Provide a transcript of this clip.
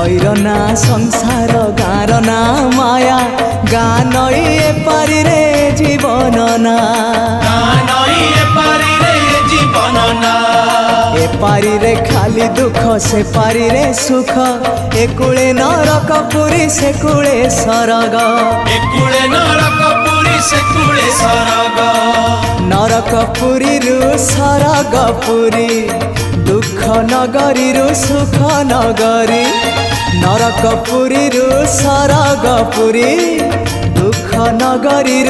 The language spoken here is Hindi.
नईर ना संसार गाँर ना माया गाँ नई एपारी रे जीवन ना एपारी रे खाली दुख से पारी रे सुख एकुले नरक पुरी से कुले सरग नरक पुरी रु सरग पुरी दुख नगरी रु सुख नगरी नरक पुरी रु सरग पुरी दुख नगरी